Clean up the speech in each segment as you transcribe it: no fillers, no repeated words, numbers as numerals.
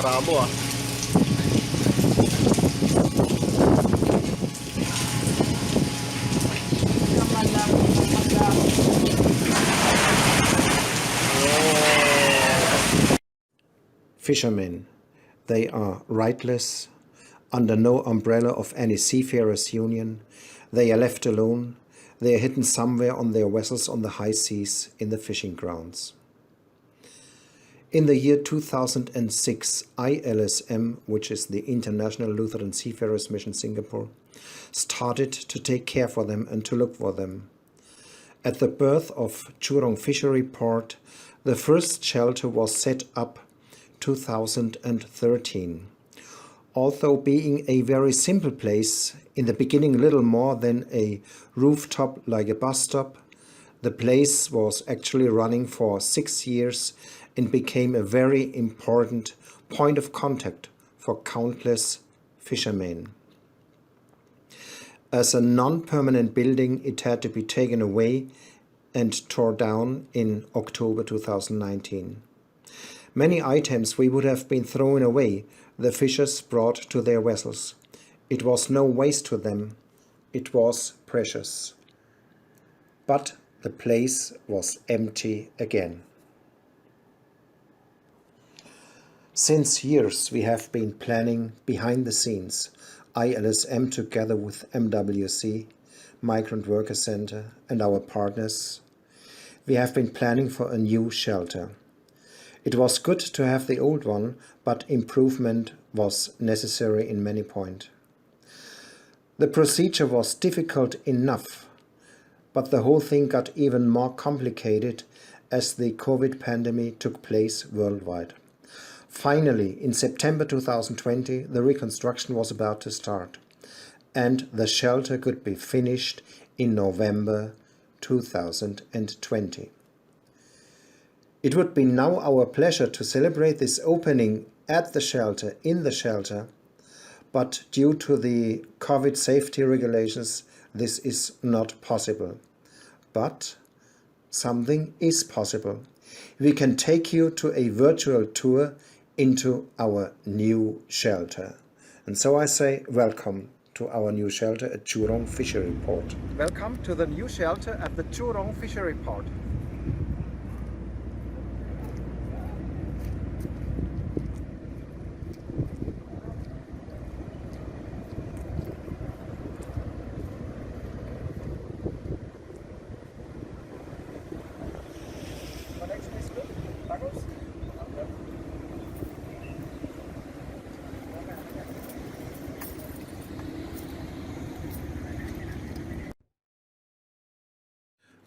Rabo. Fishermen, they are rightless, under no umbrella of any seafarers' union. They are left alone. They are hidden somewhere on their vessels on the high seas in the fishing grounds. In the year 2006, ILSM, which is the International Lutheran Seafarers Mission Singapore, started to take care for them and to look for them. At the birth of Jurong Fishery Port, the first shelter was set up 2013. Although being a very simple place, in the beginning little more than a rooftop like a bus stop, the place was actually running for 6 years and became a very important point of contact for countless fishermen. As a non-permanent building, it had to be taken away and tore down in October 2019. Many items we would have been thrown away, the fishers brought to their vessels. It was no waste to them, it was precious. But the place was empty again. Since years we have been planning behind the scenes, ILSM together with MWC, Migrant Worker Center, and our partners. We have been planning for a new shelter. It was good to have the old one, but improvement was necessary in many points. The procedure was difficult enough, but the whole thing got even more complicated as the COVID pandemic took place worldwide. Finally, in September 2020, the reconstruction was about to start, and the shelter could be finished in November 2020. It would be now our pleasure to celebrate this opening at the shelter, in the shelter, but due to the COVID safety regulations, this is not possible. But something is possible. We can take you to a virtual tour into our new shelter. And so I say welcome to our new shelter at Jurong Fishery Port. Welcome to the new shelter at the Jurong Fishery Port.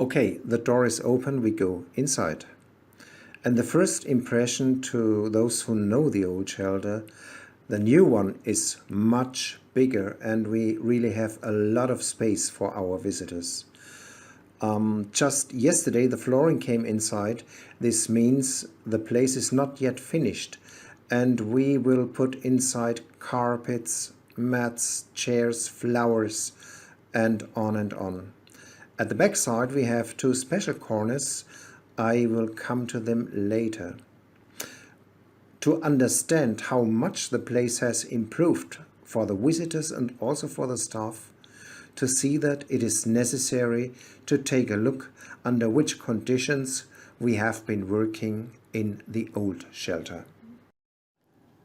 Okay, the door is open, we go inside. And the first impression to those who know the old shelter, the new one is much bigger and we really have a lot of space for our visitors. Just yesterday the flooring came inside. This means the place is not yet finished and we will put inside carpets, mats, chairs, flowers and on and on. At the back side we have two special corners. I will come to them later. To understand how much the place has improved for the visitors and also for the staff, to see that it is necessary to take a look under which conditions we have been working in the old shelter.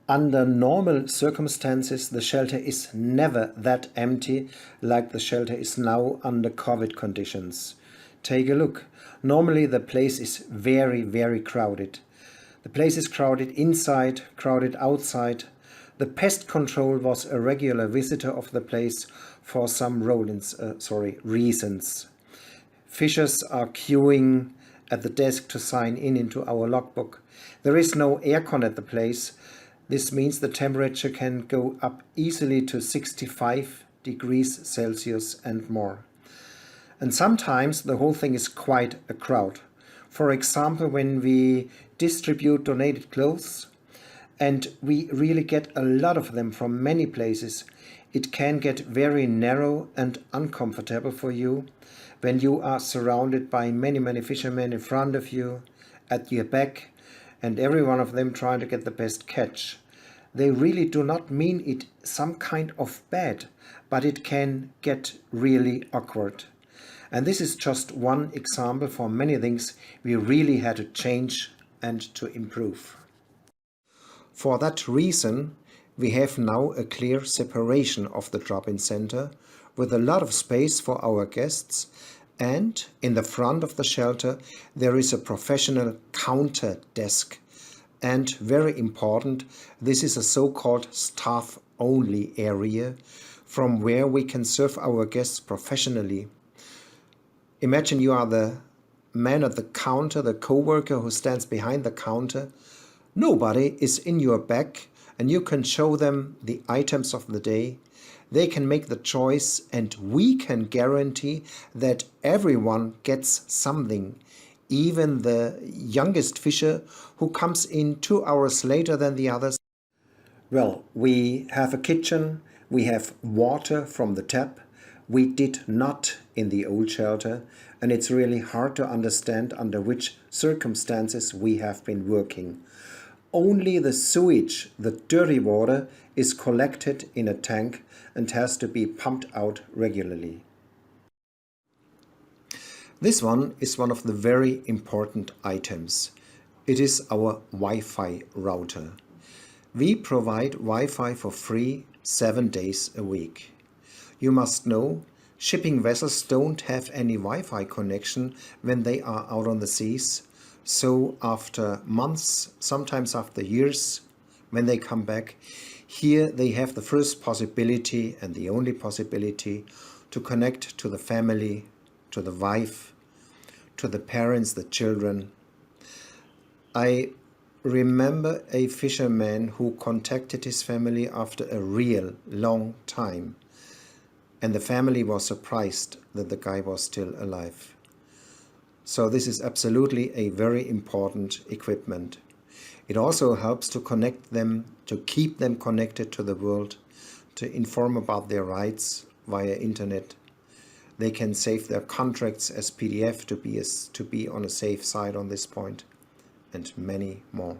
Under normal circumstances, the shelter is never that empty like the shelter is now under COVID conditions. Take a look. Normally the place is very, very crowded. The place is crowded inside, crowded outside. The pest control was a regular visitor of the place for some reasons. Fishers are queuing at the desk to sign in into our logbook. There is no aircon at the place. This means the temperature can go up easily to 65 degrees Celsius and more. And sometimes the whole thing is quite a crowd. For example, when we distribute donated clothes, and we really get a lot of them from many places, it can get very narrow and uncomfortable for you when you are surrounded by many fishermen in front of you, at your back, and every one of them trying to get the best catch. they really do not mean it some kind of bad, but it can get really awkward. And this is just one example for many things we really had to change and to improve. For that reason, we have now a clear separation of the drop-in center with a lot of space for our guests, and in the front of the shelter there is a professional counter desk. And very important, this is a so-called staff-only area from where we can serve our guests professionally. Imagine you are the man at the counter, the co-worker who stands behind the counter. Nobody is in your back, and you can show them the items of the day. They can make the choice, and we can guarantee that everyone gets something. Even the youngest fisher who comes in 2 hours later than the others. Well, we have a kitchen, we have water from the tap. We did not in the old shelter, and it's really hard to understand under which circumstances we have been working. Only the sewage, the dirty water, is collected in a tank and has to be pumped out regularly. This one is one of the very important items. It is our Wi-Fi router. We provide Wi-Fi for free 7 days a week. You must know, shipping vessels don't have any Wi-Fi connection when they are out on the seas. So after months, sometimes after years, when they come back, here they have the first possibility and the only possibility to connect to the family, to the wife, to the parents, the children. I remember a fisherman who contacted his family after a real long time, and the family was surprised that the guy was still alive. So this is absolutely a very important equipment. It also helps to connect them, to keep them connected to the world, to inform about their rights via internet. They can save their contracts as PDF to be on a safe side on this point, and many more.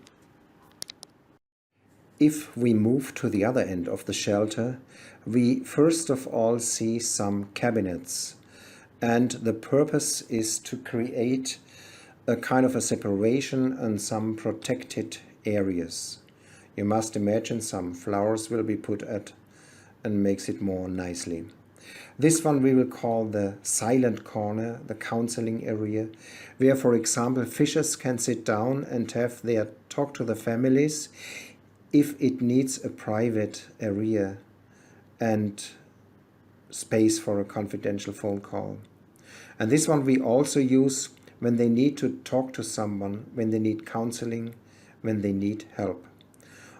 If we move to the other end of the shelter, we first of all see some cabinets. And the purpose is to create a kind of a separation and some protected areas. You must imagine some flowers will be put at and makes it more nicely. This one we will call the silent corner, the counseling area, where, for example, fishers can sit down and have their talk to the families if it needs a private area and space for a confidential phone call. And this one we also use when they need to talk to someone, when they need counseling, when they need help.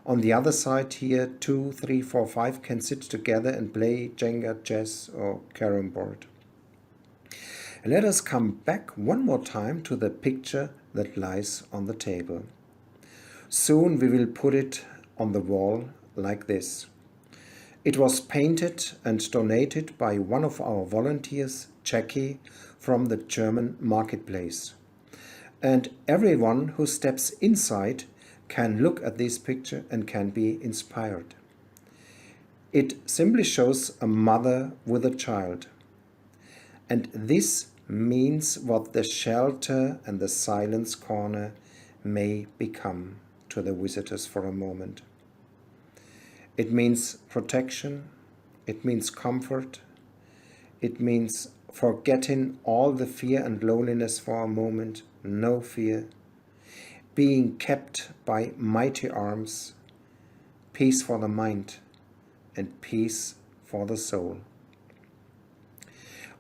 On the other side here, 2, 3, 4, 5 can sit together and play Jenga, chess or carom board. And let us come back one more time to the picture that lies on the table. Soon we will put it on the wall like this. It was painted and donated by one of our volunteers, Jackie, from the German marketplace. And everyone who steps inside can look at this picture and can be inspired. It simply shows a mother with a child. And this means what the shelter and the silence corner may become to the visitors for a moment. It means protection, it means comfort, it means forgetting all the fear and loneliness for a moment, no fear, being kept by mighty arms, peace for the mind and peace for the soul.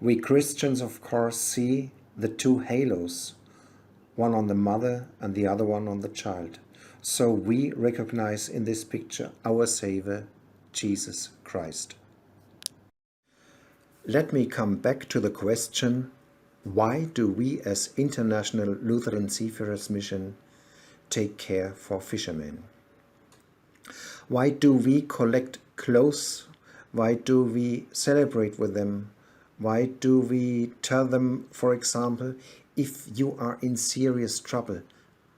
We Christians, of course, see the two halos, one on the mother and the other one on the child. So we recognize in this picture our Savior, Jesus Christ. Let me come back to the question, why do we as International Lutheran Seafarers Mission take care for fishermen? Why do we collect clothes? Why do we celebrate with them? Why do we tell them, for example, if you are in serious trouble,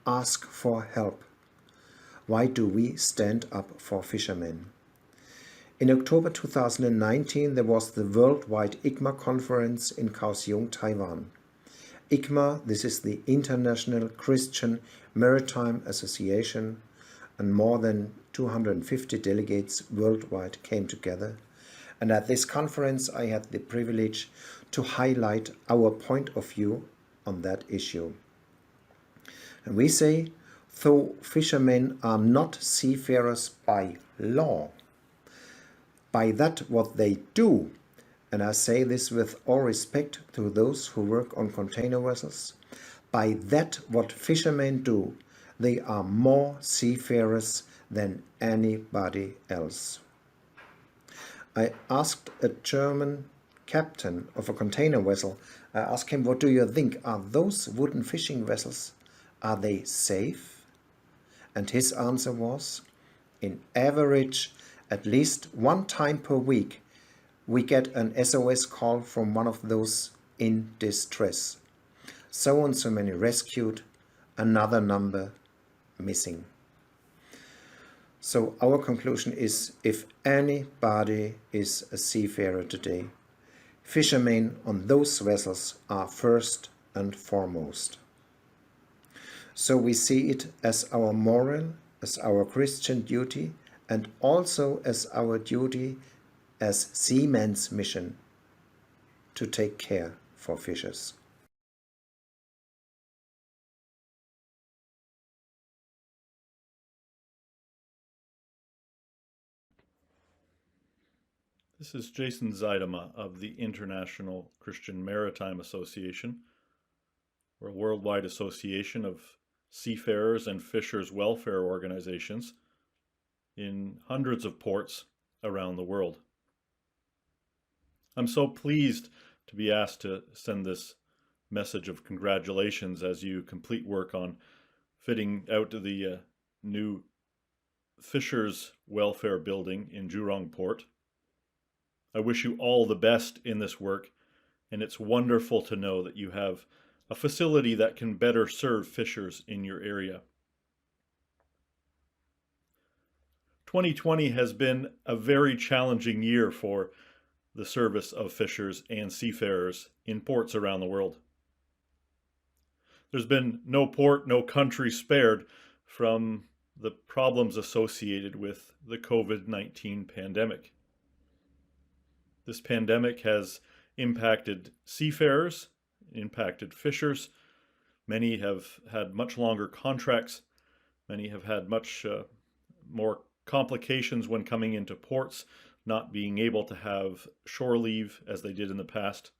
ask for help? Why do we stand up for fishermen? In October 2019, there was the worldwide ICMA conference in Kaohsiung, Taiwan. ICMA, this is the International Christian Maritime Association, and more than 250 delegates worldwide came together. And at this conference, I had the privilege to highlight our point of view on that issue. And we say, though fishermen are not seafarers by law, by that what they do, and I say this with all respect to those who work on container vessels, by that what fishermen do, they are more seafarers than anybody else. I asked a German captain of a container vessel, I asked him, what do you think? Are those wooden fishing vessels, are they safe? And his answer was, in average, at least one time per week, we get an SOS call from one of those in distress. So and so many rescued, another number missing. So our conclusion is, if anybody is a seafarer today, fishermen on those vessels are first and foremost. So we see it as our moral, as our Christian duty, and also as our duty as Seemannsmission to take care for fishers. This is Jason Zeidema of the International Christian Maritime Association. We're a worldwide association of seafarers and fishers' welfare organizations in hundreds of ports around the world. I'm so pleased to be asked to send this message of congratulations as you complete work on fitting out the new Fishers Welfare Building in Jurong Port. I wish you all the best in this work, and it's wonderful to know that you have a facility that can better serve fishers in your area. 2020 has been a very challenging year for the service of fishers and seafarers in ports around the world. There's been no port, no country spared from the problems associated with the COVID-19 pandemic. This pandemic has impacted seafarers, impacted fishers. Many have had much longer contracts. Many have had much more complications when coming into ports, not being able to have shore leave as they did in the past.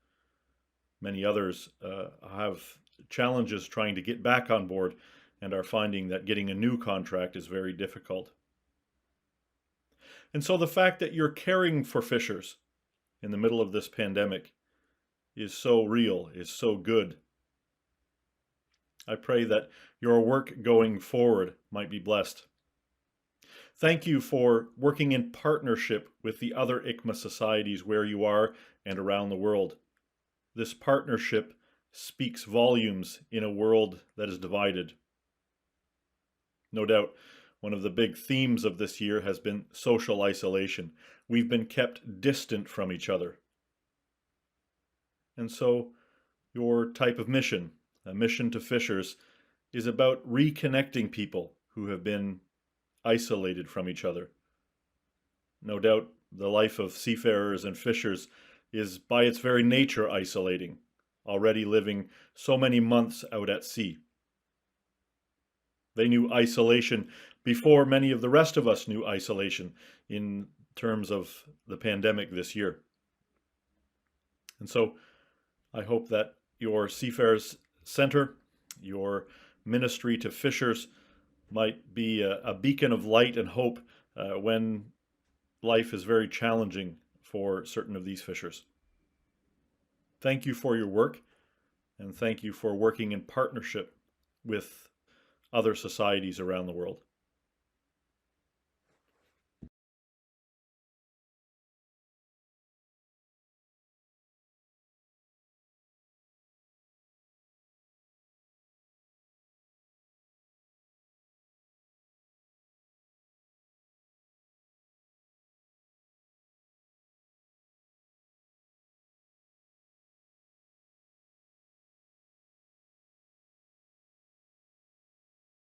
Many others have challenges trying to get back on board and are finding that getting a new contract is very difficult. And so the fact that you're caring for fishers in the middle of this pandemic is so real, is so good. I pray that your work going forward might be blessed. Thank you for working in partnership with the other ICMA societies where you are and around the world. This partnership speaks volumes in a world that is divided. No doubt, one of the big themes of this year has been social isolation. We've been kept distant from each other. And so your type of mission, a mission to fishers, is about reconnecting people who have been isolated from each other. No doubt the life of seafarers and fishers is by its very nature isolating, already living so many months out at sea. They knew isolation before many of the rest of us knew isolation in terms of the pandemic this year. And so I hope that your Seafarers Center, your ministry to fishers, might be a beacon of light and hope when life is very challenging for certain of these fishers. Thank you for your work, and thank you for working in partnership with other societies around the world.